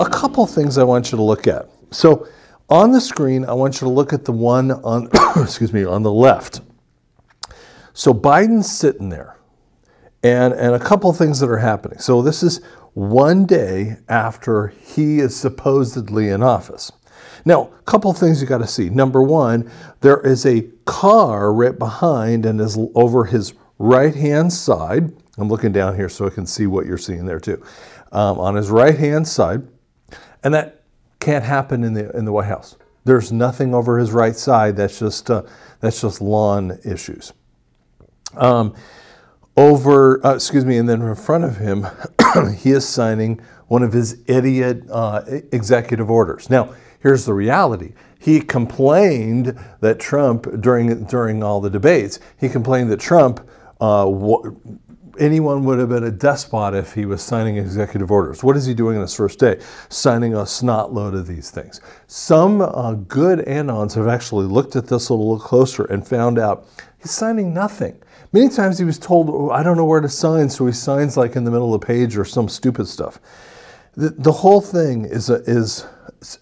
A couple things I want you to look at. So on the screen, I want you to look at the one on, excuse me, on the left. So Biden's sitting there, and a couple things that are happening. So this is one day after he is supposedly in office. Now, a couple things you got to see. Number one, there is a car right behind and is over his right-hand side. I'm looking down here so I can see what you're seeing there too. On his right-hand side. And that can't happen in the White House. There's nothing over his right side. That's just lawn issues. Excuse me, and then in front of him, he is signing one of his idiot executive orders. Now, here's the reality. He complained that Trump, during all the debates, he complained that Trump, anyone would have been a despot if he was signing executive orders. What is he doing on his first day? Signing a snot load of these things. Some good anons have actually looked at this a little closer and found out he's signing nothing. Many times he was told, oh, I don't know where to sign, so he signs like in the middle of the page or some stupid stuff. The whole thing is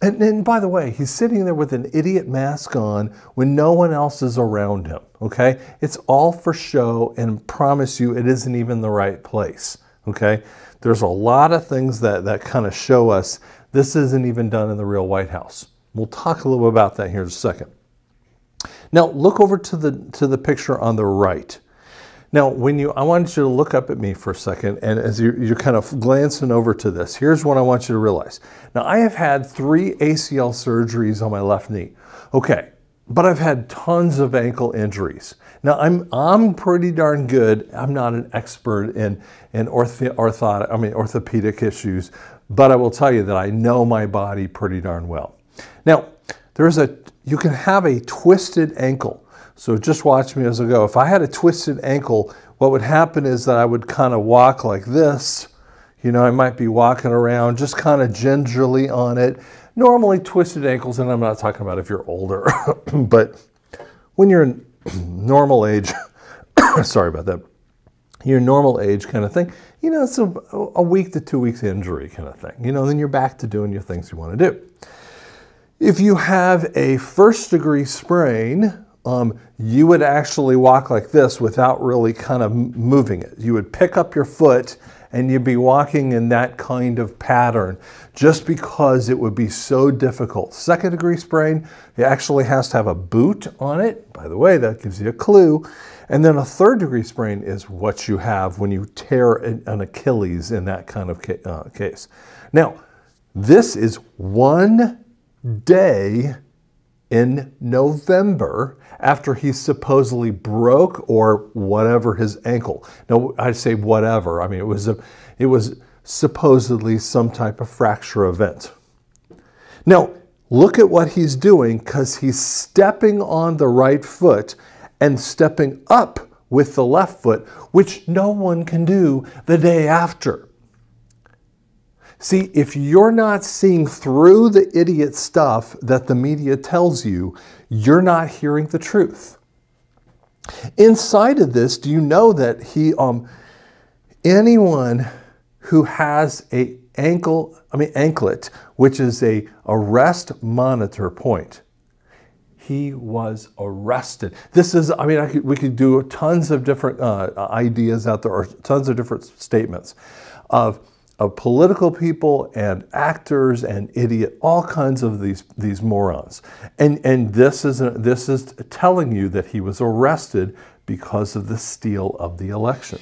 and by the way, he's sitting there with an idiot mask on when no one else is around him, okay? It's all for show, and promise you it isn't even the right place, okay? There's a lot of things that kind of show us this isn't even done in the real White House. We'll talk a little bit about that here in a second. Now, look over to the picture on the right. Now, I want you to look up at me for a second, and as you're kind of glancing over to this, here's what I want you to realize. Now, I have had 3 ACL surgeries on my left knee. Okay, but I've had tons of ankle injuries. Now, I'm pretty darn good. I'm not an expert in orthopedic issues, but I will tell you that I know my body pretty darn well. Now, you can have a twisted ankle. So just watch me as I go. If I had a twisted ankle, what would happen is that I would kind of walk like this. You know, I might be walking around just kind of gingerly on it. Normally twisted ankles, and I'm not talking about if you're older, but when you're in normal age, sorry about that, your normal age kind of thing, you know, it's a week to 2 weeks injury kind of thing. You know, then you're back to doing your things you want to do. If you have a first-degree sprain, you would actually walk like this without really kind of moving it. You would pick up your foot and you'd be walking in that kind of pattern just because it would be so difficult. Second-degree sprain, it actually has to have a boot on it. By the way, that gives you a clue. And then a third-degree sprain is what you have when you tear an Achilles in that kind of case. Now, this is one day in November after he supposedly broke or whatever his ankle. Now, I say whatever. I mean, it was supposedly some type of fracture event. Now, look at what he's doing, because he's stepping on the right foot and stepping up with the left foot, which no one can do the day after. See, if you're not seeing through the idiot stuff that the media tells you, you're not hearing the truth. Inside of this, do you know that anyone who has a anklet, which is a arrest monitor point, he was arrested. This is, I mean, we could do tons of different ideas out there, or tons of different statements of political people and actors and all kinds of these morons. And this is telling you that he was arrested because of the steal of the election.